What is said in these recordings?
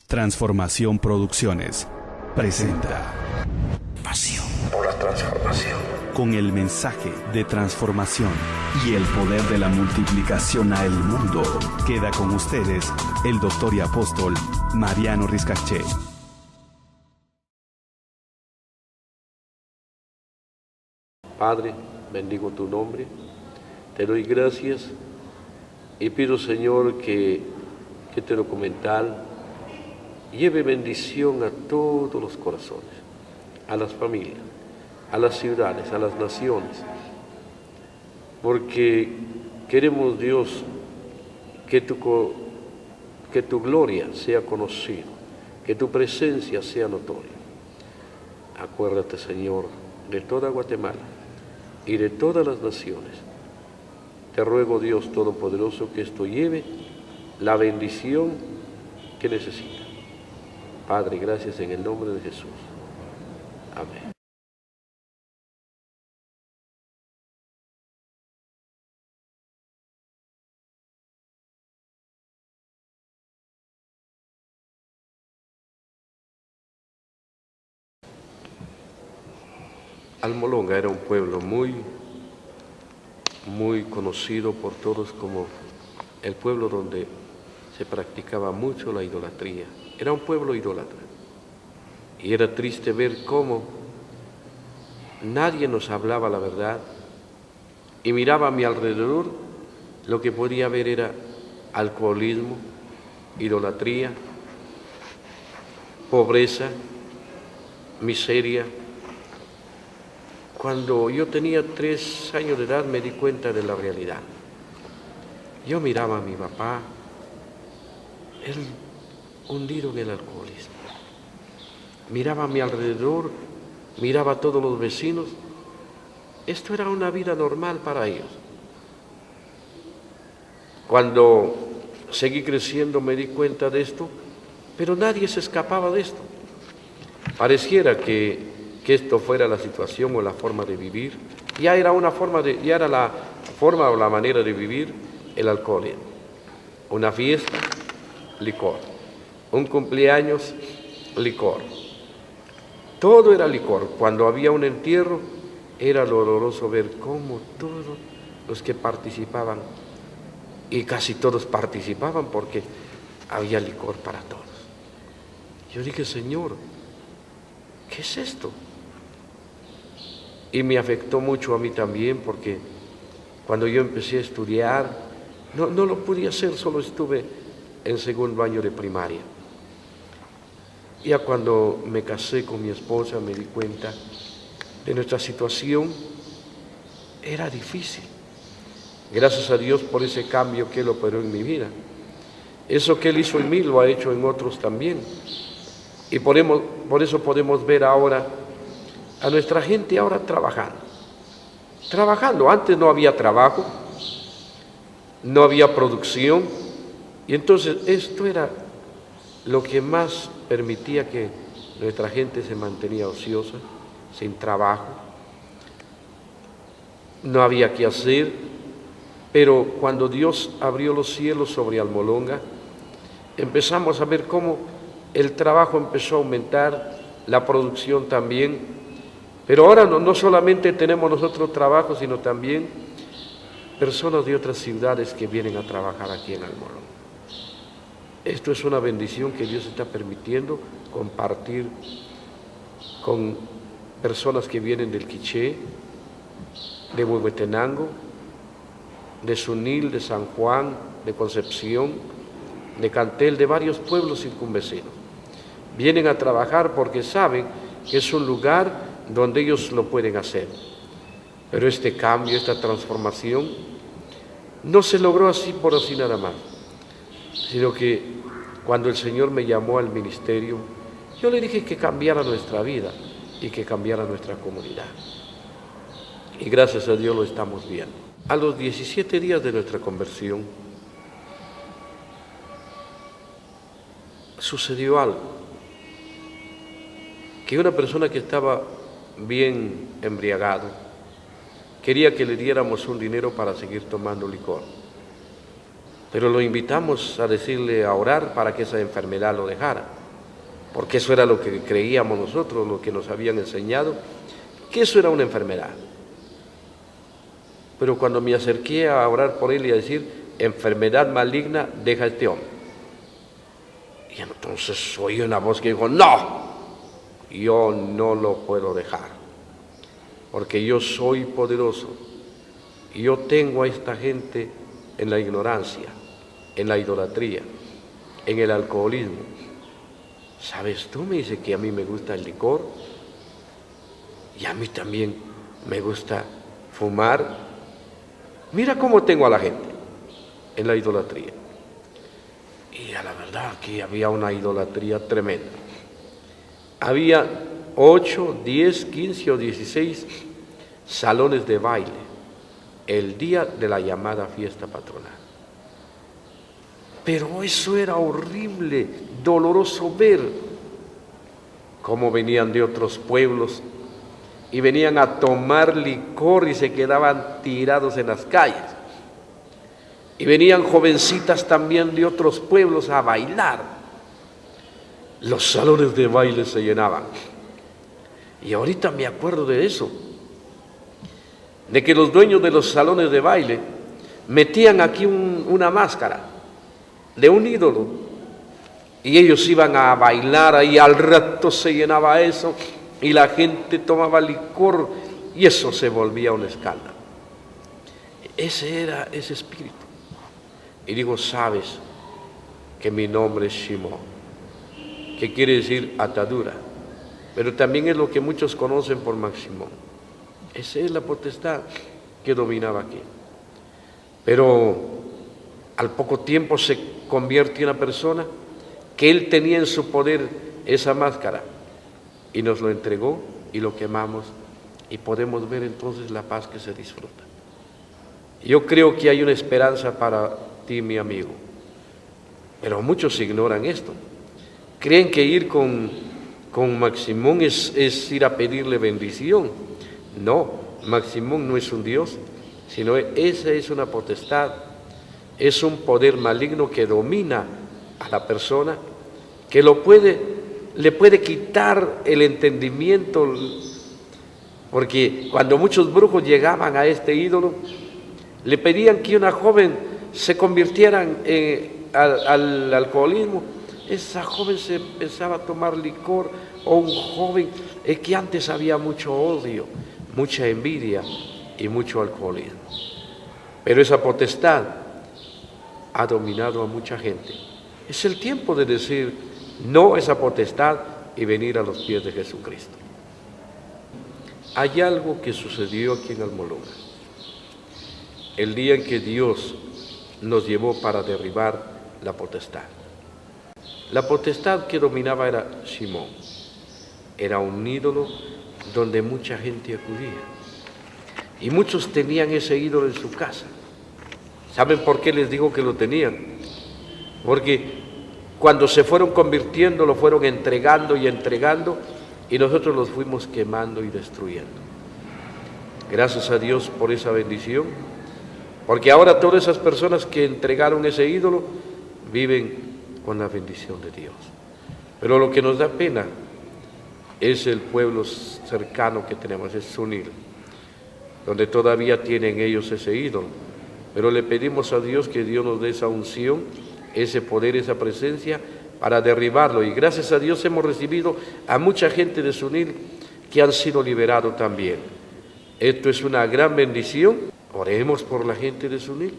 Transformación Producciones presenta Pasión por la Transformación, con el mensaje de transformación y el poder de la multiplicación a el mundo. Queda con ustedes el doctor y apóstol Mariano Riscaché. Padre, bendigo tu nombre, te doy gracias y pido, Señor, que este documental lleve bendición a todos los corazones, a las familias, a las ciudades, a las naciones, porque queremos, Dios, que tu gloria sea conocida, que tu presencia sea notoria. Acuérdate, Señor, de toda Guatemala y de todas las naciones. Te ruego, Dios Todopoderoso, que esto lleve la bendición que necesita. Padre, gracias en el nombre de Jesús. Amén. Almolonga era un pueblo muy conocido por todos como el pueblo donde se practicaba mucho la idolatría. Era un pueblo idólatra. Y era triste ver cómo nadie nos hablaba la verdad y miraba a mi alrededor, lo que podía ver era alcoholismo, idolatría, pobreza, miseria. Cuando yo tenía 3 años de edad me di cuenta de la realidad. Yo miraba a mi papá, él hundido en el alcoholismo. Miraba a mi alrededor, miraba a todos los vecinos. Esto era una vida normal para ellos. Cuando seguí creciendo me di cuenta de esto, pero nadie se escapaba de esto. Pareciera que esto fuera la situación o la forma de vivir. Ya era la forma o la manera de vivir el alcoholismo. Una fiesta, licor. Un cumpleaños, licor. Todo era licor. Cuando había un entierro, era doloroso ver cómo todos los que participaban, y casi todos participaban porque había licor para todos. Yo dije, Señor, ¿qué es esto? Y me afectó mucho a mí también, porque cuando yo empecé a estudiar, no lo pude hacer, solo estuve en 2º año de primaria. Ya cuando me casé con mi esposa me di cuenta de nuestra situación. Era difícil. Gracias a Dios por ese cambio que Él operó en mi vida. Eso que Él hizo en mí lo ha hecho en otros también. Y por eso podemos ver ahora a nuestra gente ahora trabajando. Antes no había trabajo, no había producción, y entonces esto era lo que más permitía que nuestra gente se mantenía ociosa, sin trabajo. No había qué hacer, pero cuando Dios abrió los cielos sobre Almolonga, empezamos a ver cómo el trabajo empezó a aumentar, la producción también. Pero ahora no solamente tenemos nosotros trabajo, sino también personas de otras ciudades que vienen a trabajar aquí en Almolonga. Esto es una bendición que Dios está permitiendo compartir con personas que vienen del Quiché, de Huehuetenango, de Sunil, de San Juan, de Concepción, de Cantel, de varios pueblos circunvecinos. Vienen a trabajar porque saben que es un lugar donde ellos lo pueden hacer. Pero este cambio, esta transformación, no se logró así por así nada más, sino que cuando el Señor me llamó al ministerio, yo le dije que cambiara nuestra vida y que cambiara nuestra comunidad. Y gracias a Dios lo estamos viendo. A los 17 días de nuestra conversión, sucedió algo, que una persona que estaba bien embriagado quería que le diéramos un dinero para seguir tomando licor. Pero lo invitamos a decirle a orar para que esa enfermedad lo dejara. porque eso era lo que creíamos nosotros, lo que nos habían enseñado, que eso era una enfermedad. Pero cuando me acerqué a orar por él y a decir, enfermedad maligna, deja a este hombre. Y entonces oí una voz que dijo, no, yo no lo puedo dejar, porque yo soy poderoso y yo tengo a esta gente en la ignorancia, en la idolatría, en el alcoholismo. ¿Sabes tú? Me dice que a mí me gusta el licor y a mí también me gusta fumar. Mira cómo tengo a la gente en la idolatría. Y a la verdad que había una idolatría tremenda. Había 8, 10, 15 o 16 salones de baile el día de la llamada fiesta patronal. Pero eso era horrible, doloroso ver cómo venían de otros pueblos y venían a tomar licor y se quedaban tirados en las calles. Y venían jovencitas también de otros pueblos a bailar. Los salones de baile se llenaban. Y ahorita me acuerdo de eso, de que los dueños de los salones de baile metían aquí una máscara de un ídolo y ellos iban a bailar y al rato se llenaba eso y la gente tomaba licor y eso se volvía un escándalo. Ese era ese espíritu. Y digo, sabes que mi nombre es Shimón, que quiere decir atadura, pero también es lo que muchos conocen por Maximón. Esa es la potestad que dominaba aquí. Pero al poco tiempo se convierte en una persona que él tenía en su poder esa máscara y nos lo entregó y lo quemamos y podemos ver entonces la paz que se disfruta. Yo creo que hay una esperanza para ti, mi amigo, pero muchos ignoran esto. Creen que ir con Maximón es ir a pedirle bendición. No, Maximón no es un Dios, sino esa es una potestad, es un poder maligno que domina a la persona, que le puede quitar el entendimiento, porque cuando muchos brujos llegaban a este ídolo, le pedían que una joven se convirtiera al alcoholismo. Esa joven se empezaba a tomar licor, o un joven que antes había mucho odio, mucha envidia y mucho alcoholismo. Pero esa potestad ha dominado a mucha gente. Es el tiempo de decir no a esa potestad y venir a los pies de Jesucristo. Hay algo que sucedió aquí en Almolonga. El día en que Dios nos llevó para derribar la potestad. La potestad que dominaba era Shimón. Era un ídolo donde mucha gente acudía. Y muchos tenían ese ídolo en su casa. ¿Saben por qué les digo que lo tenían? Porque cuando se fueron convirtiendo, lo fueron entregando y nosotros los fuimos quemando y destruyendo. Gracias a Dios por esa bendición, porque ahora todas esas personas que entregaron ese ídolo viven con la bendición de Dios. Pero lo que nos da pena es el pueblo cercano que tenemos, es Sunil, donde todavía tienen ellos ese ídolo. Pero le pedimos a Dios que Dios nos dé esa unción, ese poder, esa presencia para derribarlo. Y gracias a Dios hemos recibido a mucha gente de Sunil que han sido liberados también. Esto es una gran bendición. Oremos por la gente de Sunil.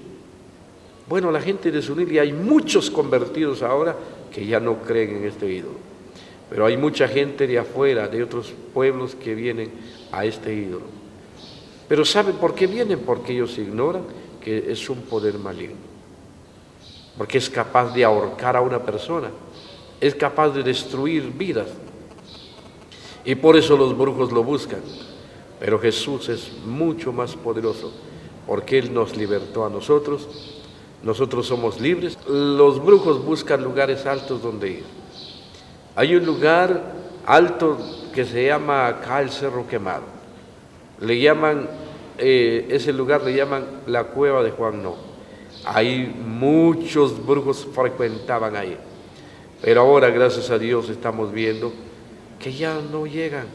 Bueno, la gente de Sunil, y hay muchos convertidos ahora que ya no creen en este ídolo. Pero hay mucha gente de afuera, de otros pueblos que vienen a este ídolo. Pero ¿saben por qué vienen? Porque ellos ignoran que es un poder maligno. Porque es capaz de ahorcar a una persona, es capaz de destruir vidas. Y por eso los brujos lo buscan. Pero Jesús es mucho más poderoso, porque Él nos libertó a nosotros. Nosotros somos libres. Los brujos buscan lugares altos donde ir. Hay un lugar alto que se llama acá el Cerro Quemado. Le llaman, ese lugar le llaman la Cueva de Juan No. Ahí muchos brujos frecuentaban ahí. Pero ahora, gracias a Dios, estamos viendo que ya no llegan.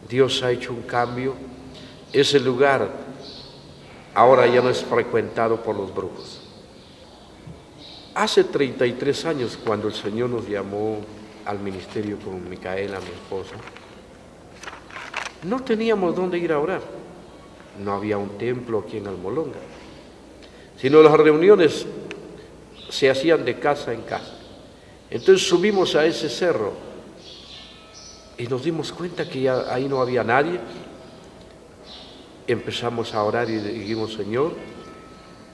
Dios ha hecho un cambio. Ese lugar ahora ya no es frecuentado por los brujos. Hace 33 años, cuando el Señor nos llamó al ministerio con Micaela, mi esposa, no teníamos dónde ir a orar. No había un templo aquí en Almolonga, sino las reuniones se hacían de casa en casa. Entonces subimos a ese cerro y nos dimos cuenta que ya ahí no había nadie. Empezamos a orar y dijimos: Señor,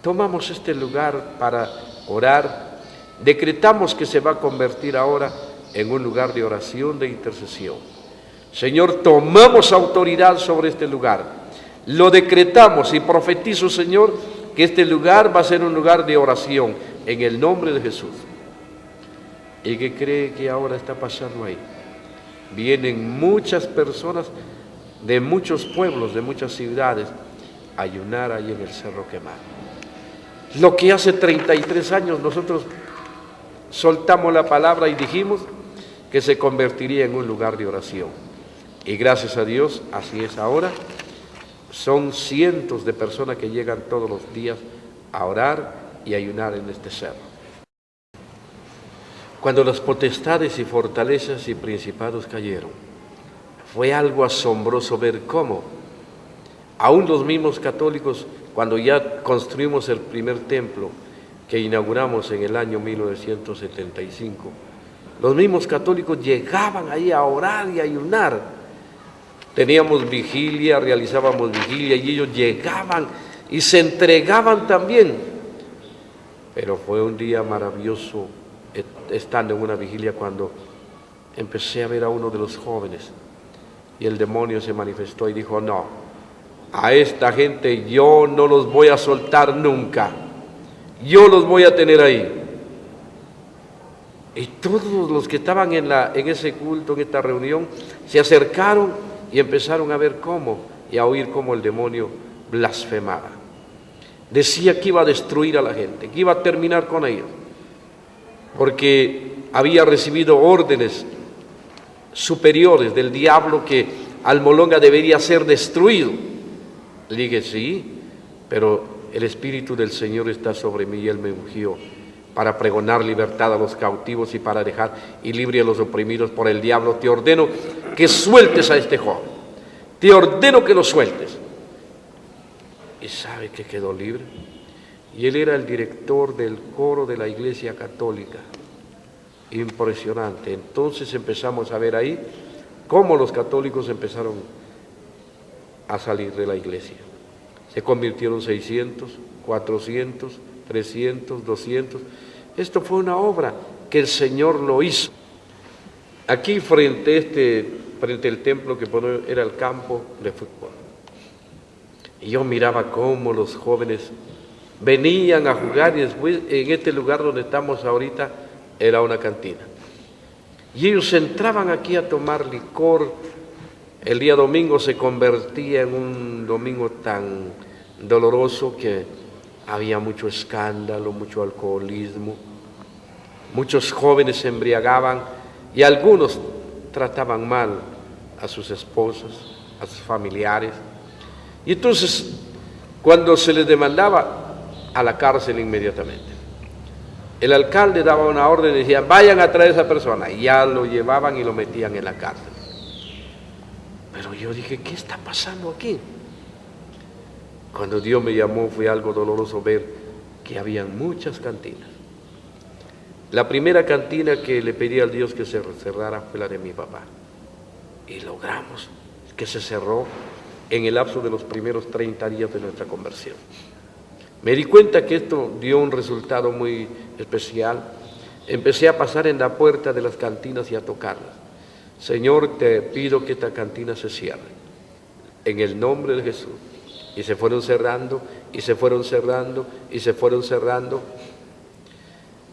tomamos este lugar para orar, decretamos que se va a convertir ahora en un lugar de oración, de intercesión. Señor, tomamos autoridad sobre este lugar, lo decretamos y profetizo, Señor, que este lugar va a ser un lugar de oración en el nombre de Jesús. ¿Y qué cree que ahora está pasando ahí? Vienen muchas personas de muchos pueblos, de muchas ciudades, a ayunar ahí en el Cerro Quemado. Lo que hace 33 años nosotros soltamos la palabra y dijimos que se convertiría en un lugar de oración. Y gracias a Dios, así es ahora. Son cientos de personas que llegan todos los días a orar y ayunar en este cerro. Cuando las potestades y fortalezas y principados cayeron, fue algo asombroso ver cómo aún los mismos católicos, cuando ya construimos el primer templo que inauguramos en el año 1975, los mismos católicos llegaban ahí a orar y a ayunar. Teníamos vigilia, realizábamos vigilia y ellos llegaban y se entregaban también. Pero fue un día maravilloso estando en una vigilia cuando empecé a ver a uno de los jóvenes y el demonio se manifestó y dijo: no, a esta gente yo no los voy a soltar nunca, yo los voy a tener ahí. Y todos los que estaban en ese culto, en esta reunión, se acercaron y empezaron a ver cómo y a oír cómo el demonio blasfemaba. Decía que iba a destruir a la gente, que iba a terminar con ellos, porque había recibido órdenes superiores del diablo que Almolonga debería ser destruido. Le dije: sí, pero el Espíritu del Señor está sobre mí y Él me ungió para pregonar libertad a los cautivos y para dejar y libre a los oprimidos por el diablo. Te ordeno que sueltes a este joven, te ordeno que lo sueltes. ¿Y sabe que quedó libre? Y él era el director del coro de la Iglesia Católica. Impresionante. Entonces empezamos a ver ahí cómo los católicos empezaron a salir de la iglesia. Se convirtieron 600, 400, 300, 200. Esto fue una obra que el Señor lo hizo. Aquí frente al templo que era el campo de fútbol. Y yo miraba cómo los jóvenes venían a jugar y después en este lugar donde estamos ahorita era una cantina. Y ellos entraban aquí a tomar licor. El día domingo se convertía en un domingo tan doloroso que había mucho escándalo, mucho alcoholismo. Muchos jóvenes se embriagaban y algunos trataban mal a sus esposas, a sus familiares. Y entonces, cuando se les demandaba, a la cárcel inmediatamente. El alcalde daba una orden y decía: vayan a traer a esa persona. Y ya lo llevaban y lo metían en la cárcel. Pero yo dije: ¿qué está pasando aquí? Cuando Dios me llamó fue algo doloroso ver que habían muchas cantinas. La primera cantina que le pedí al Dios que se cerrara fue la de mi papá. Y logramos que se cerró en el lapso de los primeros 30 días de nuestra conversión. Me di cuenta que esto dio un resultado muy especial. Empecé a pasar en la puerta de las cantinas y a tocarlas. Señor, te pido que esta cantina se cierre, en el nombre de Jesús. Y se fueron cerrando, y se fueron cerrando, y se fueron cerrando.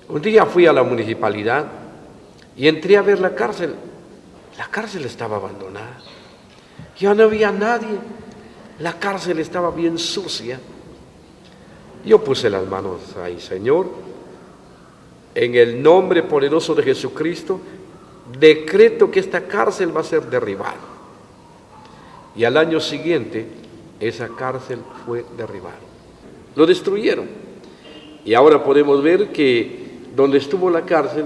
Un día fui a la municipalidad y entré a ver la cárcel. La cárcel estaba abandonada. Ya no había nadie. La cárcel estaba bien sucia. Yo puse las manos ahí: Señor, en el nombre poderoso de Jesucristo, decreto que esta cárcel va a ser derribada. Y al año siguiente, esa cárcel fue derribada. Lo destruyeron. Y ahora podemos ver que donde estuvo la cárcel,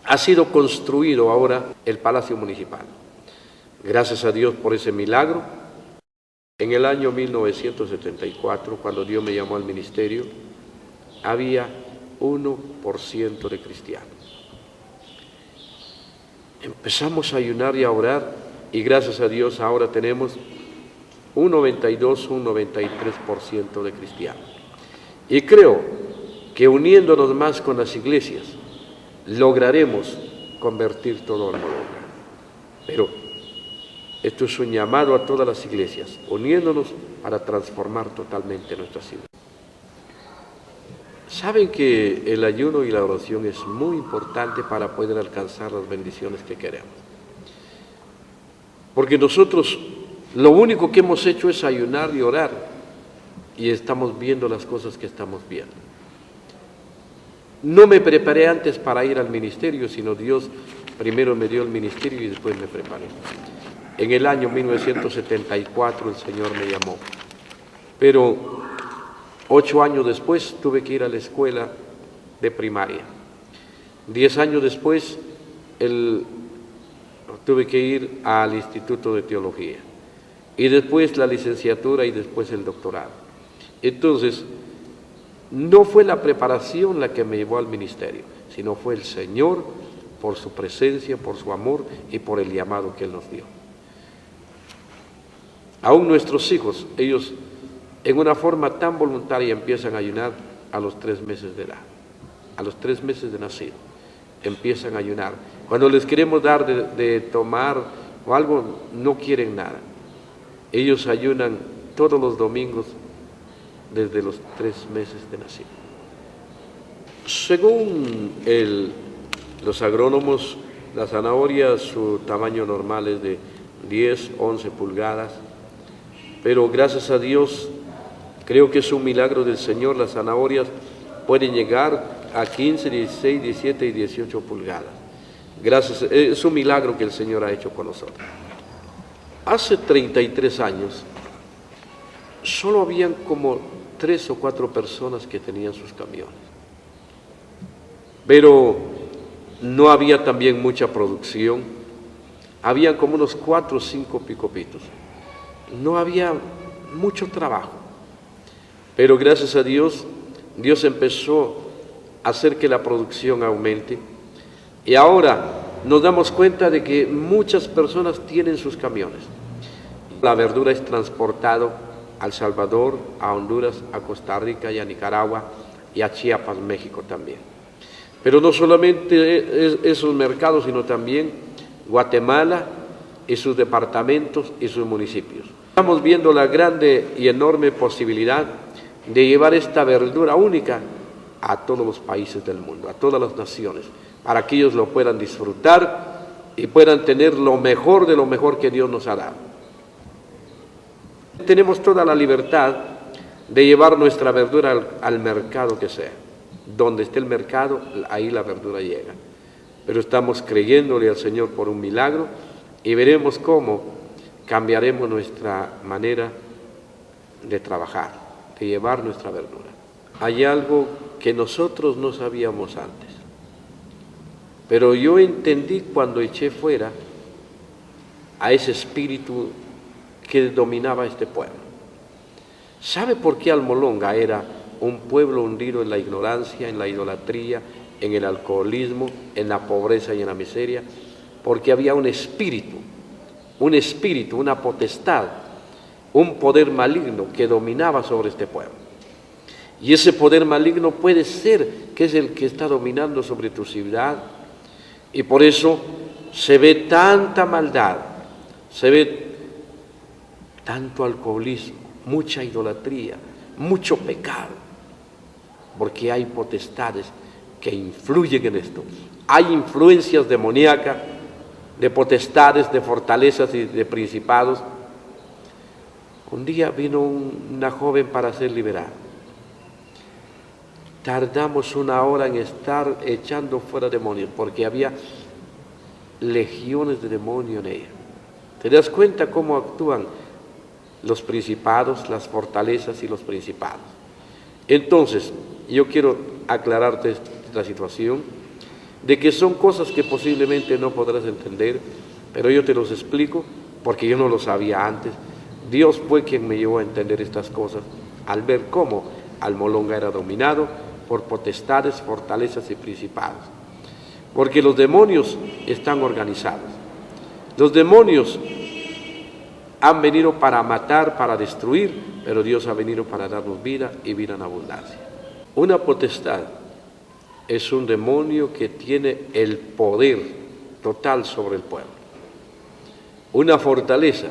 ha sido construido ahora el Palacio Municipal. Gracias a Dios por ese milagro. En el año 1974, cuando Dios me llamó al ministerio, había 1% de cristianos. Empezamos a ayunar y a orar, y gracias a Dios ahora tenemos un 92, un 93% de cristianos. Y creo que uniéndonos más con las iglesias, lograremos convertir todo Almolonga. Pero esto es un llamado a todas las iglesias, uniéndonos para transformar totalmente nuestras iglesias. Saben que el ayuno y la oración es muy importante para poder alcanzar las bendiciones que queremos. Porque nosotros lo único que hemos hecho es ayunar y orar, y estamos viendo las cosas que estamos viendo. No me preparé antes para ir al ministerio, sino Dios primero me dio el ministerio y después me preparé. En el año 1974 el Señor me llamó, pero 8 años después tuve que ir a la escuela de primaria. 10 años después tuve que ir al Instituto de Teología, y después la licenciatura y después el doctorado. Entonces, no fue la preparación la que me llevó al ministerio, sino fue el Señor por su presencia, por su amor y por el llamado que Él nos dio. Aún nuestros hijos, ellos en una forma tan voluntaria empiezan a ayunar a los 3 meses de edad, a los 3 meses de nacido, empiezan a ayunar. Cuando les queremos dar de tomar o algo, no quieren nada. Ellos ayunan todos los domingos desde los 3 meses de nacido. Según los agrónomos, la zanahoria, su tamaño normal es de 10, 11 pulgadas, pero gracias a Dios, creo que es un milagro del Señor, las zanahorias pueden llegar a 15, 16, 17 y 18 pulgadas. Es un milagro que el Señor ha hecho con nosotros. Hace 33 años, solo habían como 3 o 4 personas que tenían sus camiones. Pero no había también mucha producción. Habían como unos 4 o 5 picopitos. No había mucho trabajo. Pero gracias a Dios, Dios empezó a hacer que la producción aumente. Y ahora nos damos cuenta de que muchas personas tienen sus camiones. La verdura es transportado a El Salvador, a Honduras, a Costa Rica y a Nicaragua y a Chiapas, México también. Pero no solamente esos mercados, sino también Guatemala y sus departamentos y sus municipios. Estamos viendo la grande y enorme posibilidad de llevar esta verdura única a todos los países del mundo, a todas las naciones, para que ellos lo puedan disfrutar y puedan tener lo mejor de lo mejor que Dios nos ha dado. Tenemos toda la libertad de llevar nuestra verdura al mercado que sea. Donde esté el mercado, ahí la verdura llega. Pero estamos creyéndole al Señor por un milagro y veremos cómo cambiaremos nuestra manera de trabajar, de llevar nuestra verdura. Hay algo que nosotros no sabíamos antes, pero yo entendí cuando eché fuera a ese espíritu que dominaba este pueblo. ¿Sabe por qué Almolonga era un pueblo hundido en la ignorancia, en la idolatría, en el alcoholismo, en la pobreza y en la miseria? Porque había un espíritu, una potestad, un poder maligno que dominaba sobre este pueblo. Y ese poder maligno puede ser que es el que está dominando sobre tu ciudad, y por eso se ve tanta maldad, se ve tanto alcoholismo, mucha idolatría, mucho pecado, porque hay potestades que influyen en esto. Hay influencias demoníacas, de potestades, de fortalezas y de principados. Un día vino una joven para ser liberada. tardamos 1 hora en estar echando fuera demonios, porque había legiones de demonios en ella. ¿Te das cuenta cómo actúan los principados, las fortalezas y los principados? Entonces, yo quiero aclararte esta situación, de que son cosas que posiblemente no podrás entender, pero yo te los explico porque yo no lo sabía antes. Dios fue quien me llevó a entender estas cosas al ver cómo Almolonga era dominado por potestades, fortalezas y principados. Porque los demonios están organizados. Los demonios han venido para matar, para destruir, pero Dios ha venido para darnos vida y vida en abundancia. Una potestad es un demonio que tiene el poder total sobre el pueblo. Una fortaleza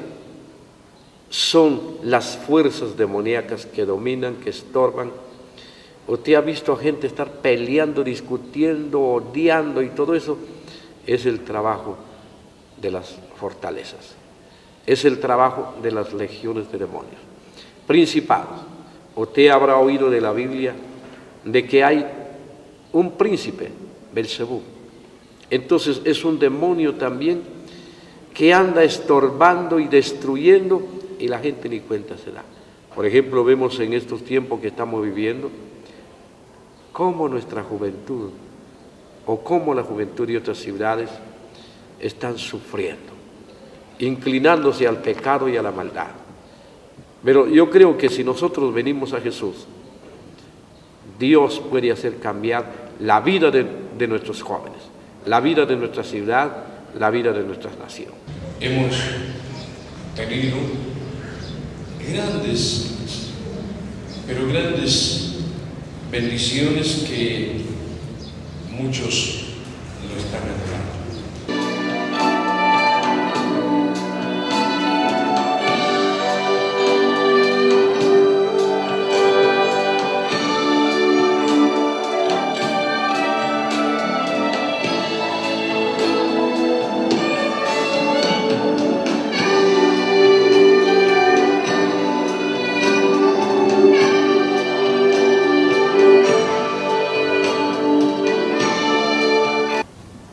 son las fuerzas demoníacas que dominan, que estorban. Usted ha visto a gente estar peleando, discutiendo, odiando, y todo eso es el trabajo de las fortalezas. Es el trabajo de las legiones de demonios. Principados. Usted habrá oído de la Biblia de que hay un príncipe, Belcebú. Entonces es un demonio también que anda estorbando y destruyendo, y la gente ni cuenta se da. Por ejemplo, vemos en estos tiempos que estamos viviendo cómo nuestra juventud, o cómo la juventud de otras ciudades están sufriendo, inclinándose al pecado y a la maldad. Pero yo creo que si nosotros venimos a Jesús, Dios puede hacer cambiar la vida de nuestros jóvenes, la vida de nuestra ciudad, la vida de nuestra nación. Hemos tenido grandes bendiciones que muchos lo están anhelando.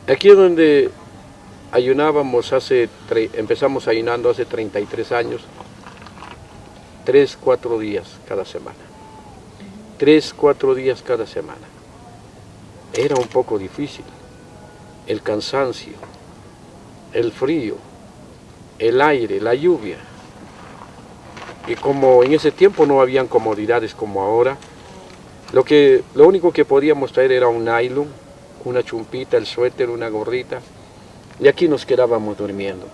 Aquí es donde ayunábamos empezamos ayunando hace 33 años, 3-4 días cada semana. 3-4 días cada semana. Era un poco difícil. El cansancio, el frío, el aire, la lluvia. Y como en ese tiempo no habían comodidades como ahora, lo único que podíamos traer era un nylon, una chumpita, el suéter, una gorrita, y aquí nos quedábamos durmiendo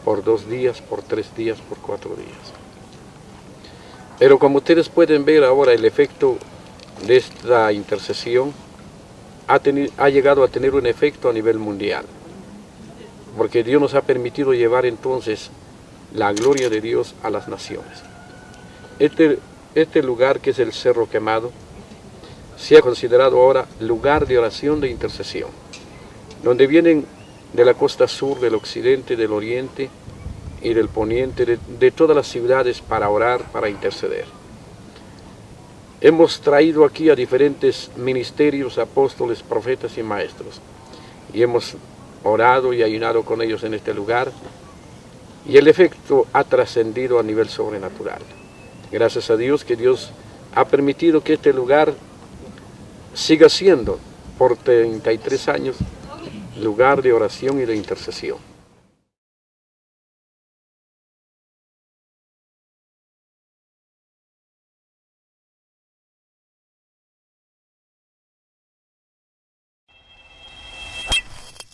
por 2 días, por 3 días, por 4 días. Pero como ustedes pueden ver ahora, el efecto de esta intercesión ha llegado a tener un efecto a nivel mundial, porque Dios nos ha permitido llevar entonces la gloria de Dios a las naciones. Este lugar, que es el Cerro Quemado, se ha considerado ahora lugar de oración de intercesión, donde vienen de la costa sur, del occidente, del oriente y del poniente, de todas las ciudades para orar, para interceder. Hemos traído aquí a diferentes ministerios, apóstoles, profetas y maestros, y hemos orado y ayunado con ellos en este lugar, y el efecto ha trascendido a nivel sobrenatural. Gracias a Dios que Dios ha permitido que este lugar siga siendo por 33 años lugar de oración y de intercesión.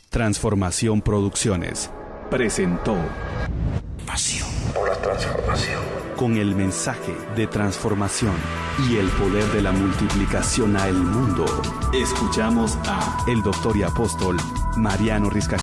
Transformación Producciones presentó Pasión por la Transformación, con el mensaje de transformación y el poder de la multiplicación a el mundo. Escuchamos a el doctor y apóstol Mariano Riscajal.